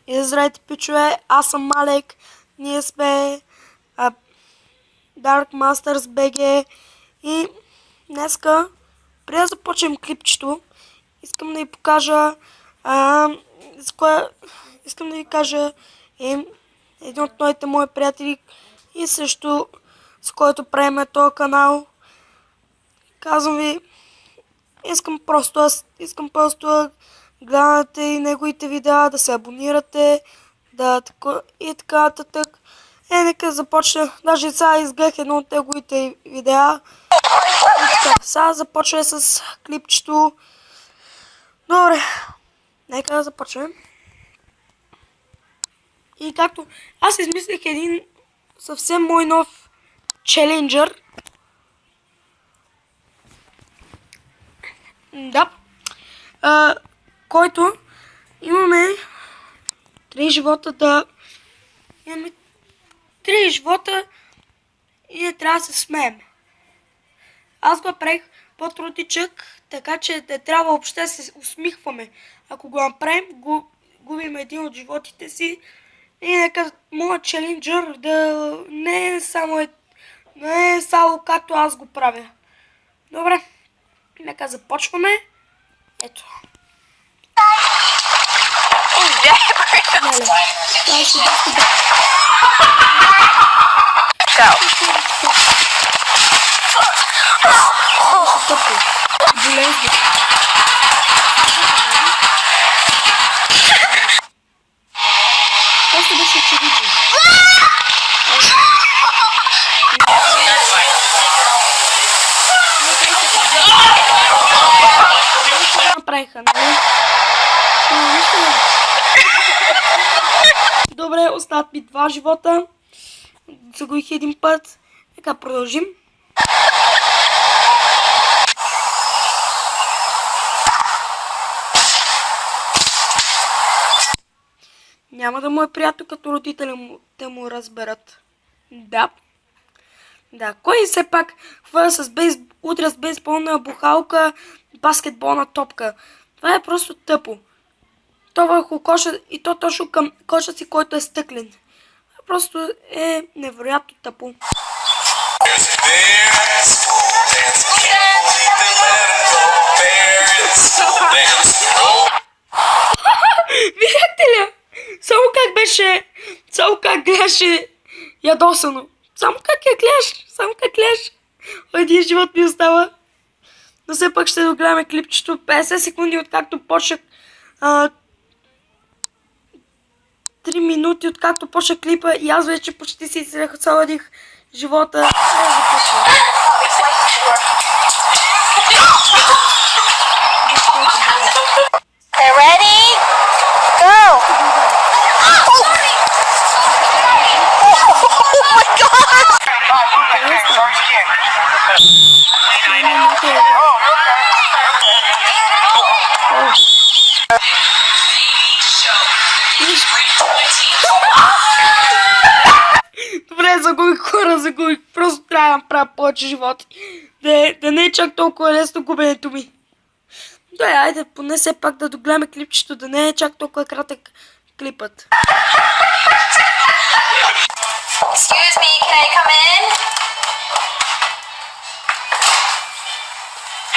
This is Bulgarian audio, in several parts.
И здравейте, пичове, аз съм Малек, ние сме Dark Masters BG и днеска, преди да започнем клипчето, искам да ви покажа искам да ви кажа един от новите мои приятели и също с който правим този канал. Казвам ви, искам просто да гледате и неговите видеа, да се абонирате, и така нататък. Нека започна. Даже сега изгледах едно от неговите видеа. И така, сега започваме с клипчето. Добре, нека да започнем. И както аз измислих един съвсем мой нов челенджър. Да. Който имаме 3 живота имаме 3 живота и не трябва да се смеем. Аз го правих по-трудничък, така че не трябва въобще да се усмихваме. Ако го направим, губим един от животите си. И нека моят челенджър да не е само както аз го правя. Добре, нека започваме. Ето. Просто беше очевидно. Направиха, нали? Добре, остават ми 2 живота. Загубих един път. Така, продължим. Няма да му е приятно, като родителите му разберат. Да. Да, кой все пак хвърля удря с бейсболна бухалка, баскетболна топка? Това е просто тъпо. То върху коша и то точно към коша си, който е стъклен. Просто е невероятно тъпо. Видяхте ли? Само как гледаше ядосано. Само как гледаш. Един живот ми остава. Но все пак ще догледаме клипчето. 50 секунди откакто почнах. 3 минути откакто почна клипа и аз вече почти си изразходих живота. Ready? Go! Добре, загубих. Просто трябва да направя повече животи. Да не е чак толкова лесно губенето ми. Да, айде, поне все пак да догледаме клипчето, да не е чак толкова кратък клипът. Excuse me, can I come in?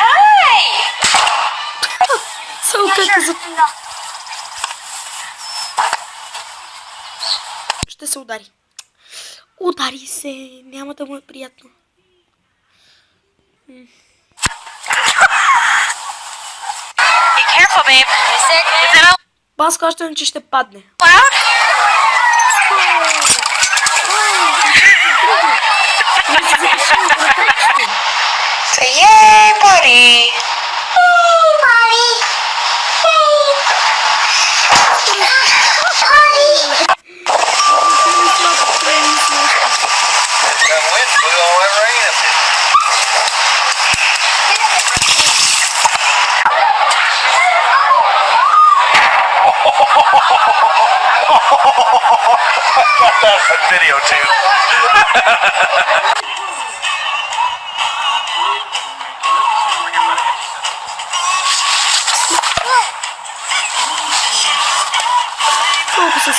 Hi! Само как ще се удари. Удари се, няма да му е приятно. Be careful, babe. Is it Бас казвам, че ще падне. loud? Say yay, buddy! Hey, buddy! That wind blew all that rain up here. I got that on video too. колко се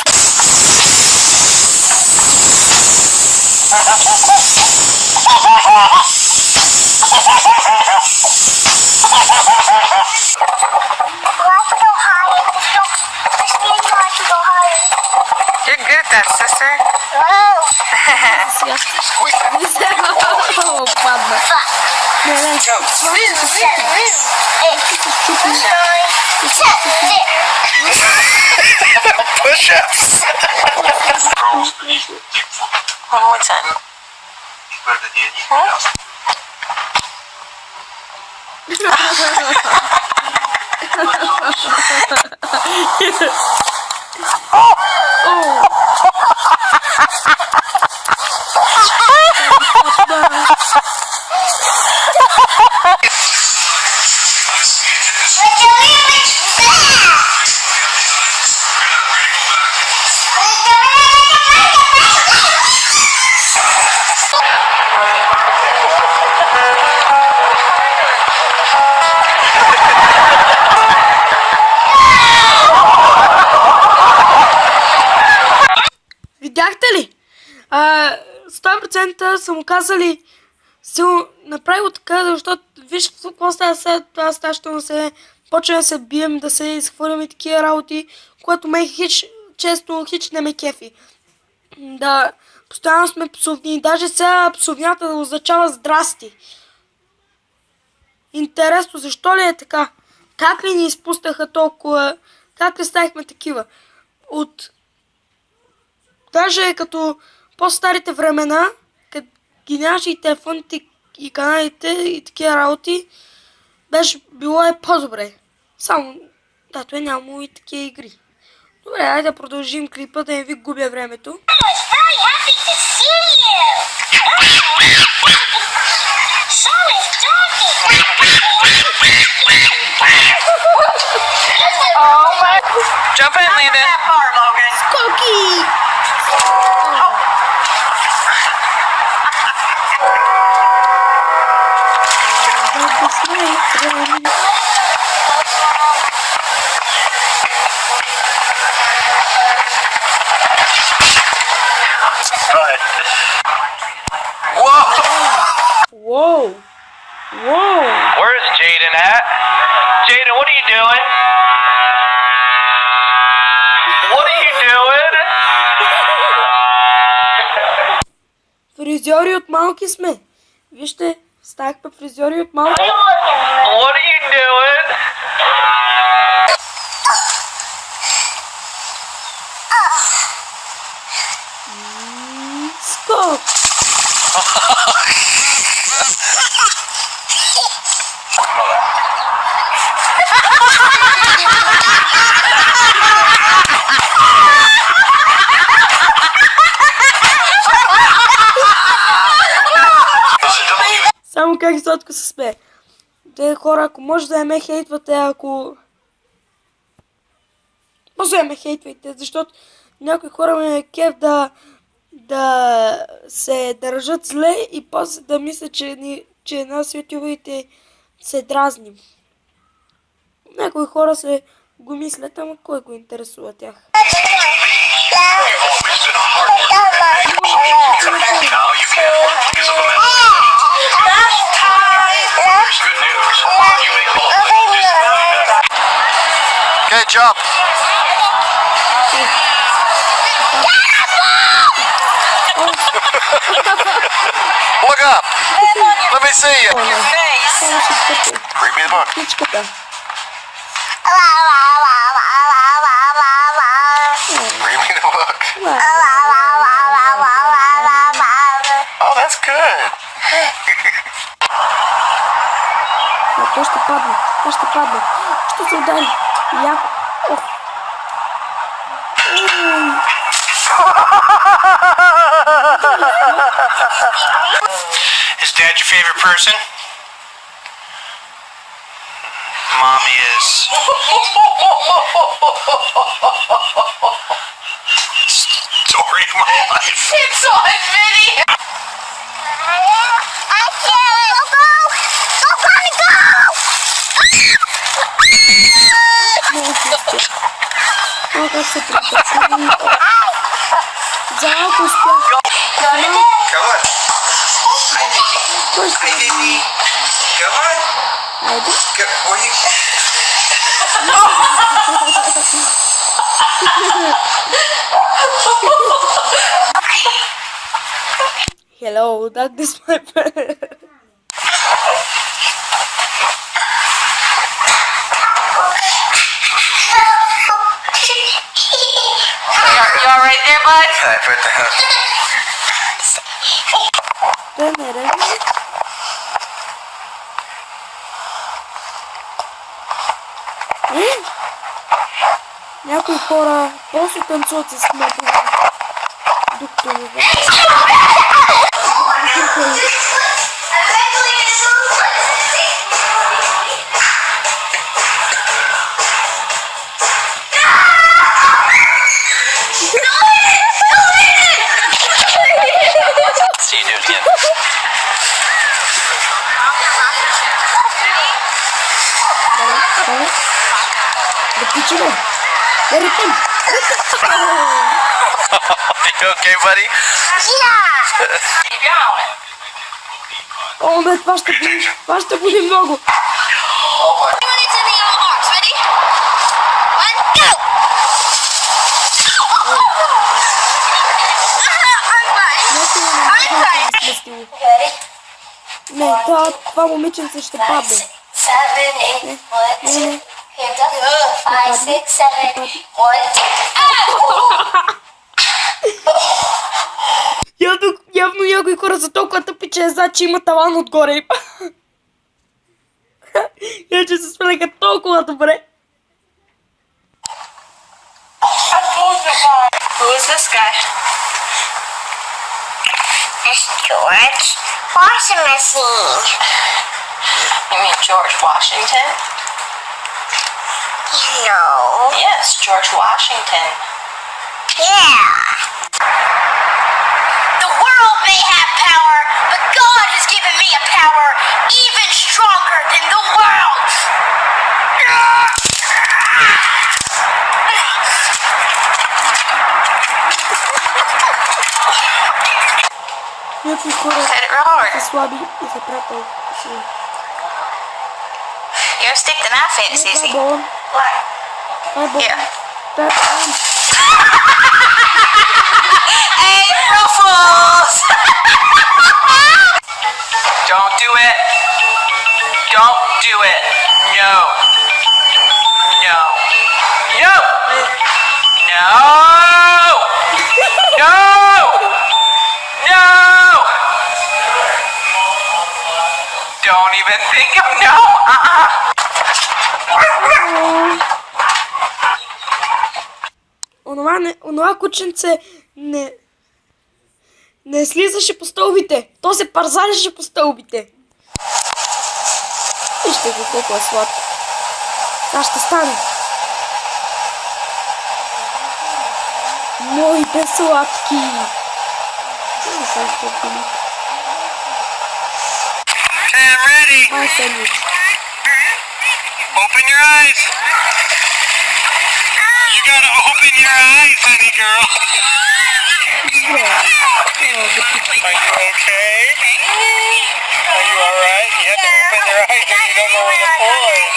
You're good at that, sister. падна. Не. Push-ups. One more time. Видяхте ли? 100% са му казали, направи го така, защото виж какво става сега, това стащано се, почва да се бием, да се изхвърляме и такива работи, което ме често не ме кефи. Да, постоянно сме псовни, даже сега псовнята означава здрасти. Интересно, защо ли е така? Как ли ни изпустаха толкова, как ли ставихме такива? Даже като по-старите времена, като ги нямаше и телефоните и каналите и такива работи, беше било по-добре. Само, той нямало и такива игри. Добре, айде да продължим клипа, да не ви губя времето. Jump in, Landon. Скоки! Whoa! Whoa! Where's Jaden at? Jaden, what are you doing? What are you doing? Фризьори от малки сме. Вижте, станахме фризьори от малки. What are you doing? Скок! Само как сладко се смее. Те хора, ако може да ме хейтвате, ако... Може да ме хейтвайте, защото някои хора ме е кеф да се държат зле и после да мислят, че нас ютуберите се дразним. Някои хора се го мислят, ама кой го интересува тях? Okay, jump. Look up. Let me see you. Bring me the book. Птичката. Bring me the book. Oh, that's good. То ще падне. Ще се удари. Яко. Ох. Is Dad your favorite person? Mommy is. Story of my life. It's on video. I can't go. О, как се притъпи. За малко успях. Come on. Кой ще Hey, baby. Come on. Айде. Where you? Hello, darkness, my friend. You all right there, bud? Alright, what the hell? Той не реагира. Някои хора просто танцуват с метри. Докато не вършат. See you do it again. Да пичаме. Да ритъм. You okay, buddy? О, не, това ще боли. Това ще боли много. Не, това момиченце ще падне. Не. Явно някои хора са толкова тъпи, че знат, че има таван отгоре. Иначе се справиха толкова добре. Who is this guy? It's George washing machine. You mean George Washington? No. Yes, George Washington. Yeah. The world may have power, but God has given me a power even stronger than the world. Някои хора Hit it real hard. са слаби и се пратят. You ever stick the knife in it, Това е Sissy? болон. What? Това е болон. Yeah. Това е болон. April Fools! Don't do it. Don't do it. No. No. No. No. No. No. Don't even think of no. Онова кученце не слизаше по стълбите. То се парзаляше по стълбите. Вижте го колко е сладко. Това ще стане. Моите сладки. And ready. Това е сендвич. Open your eyes. You gotta open your eyes, honey girl. Добре. Are you okay? Are you alright? You have to open your eyes or you don't know where the pole is.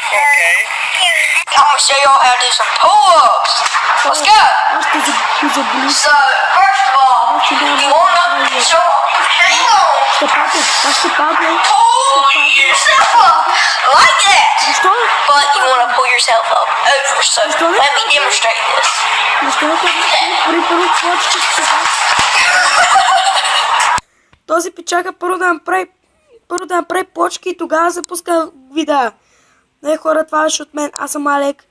Okay. I'm gonna show y'all how to do some pull-ups. Let's go. Аз ще заболи. So, first of all, you wanna show, hang on, Ще падне. Аз ще падне. pull yourself up like that. Защо? But you wanna pull yourself up over. So, let me demonstrate this. Защо не при първо плочките се пак? Този пичака първо да направи плочки и тогава запуска видеа. Не, хора, това беше от мен. Аз съм Алек.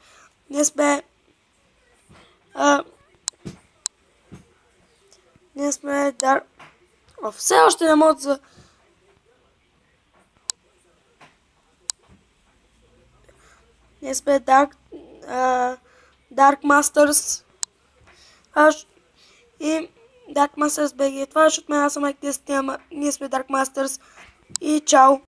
Ние сме... Ние сме... Все още не мога за... Ние сме Dark Masters. И Dark Masters BG. Това беше от мен. Аз съм Алек. Ние сме Dark Masters. И чао!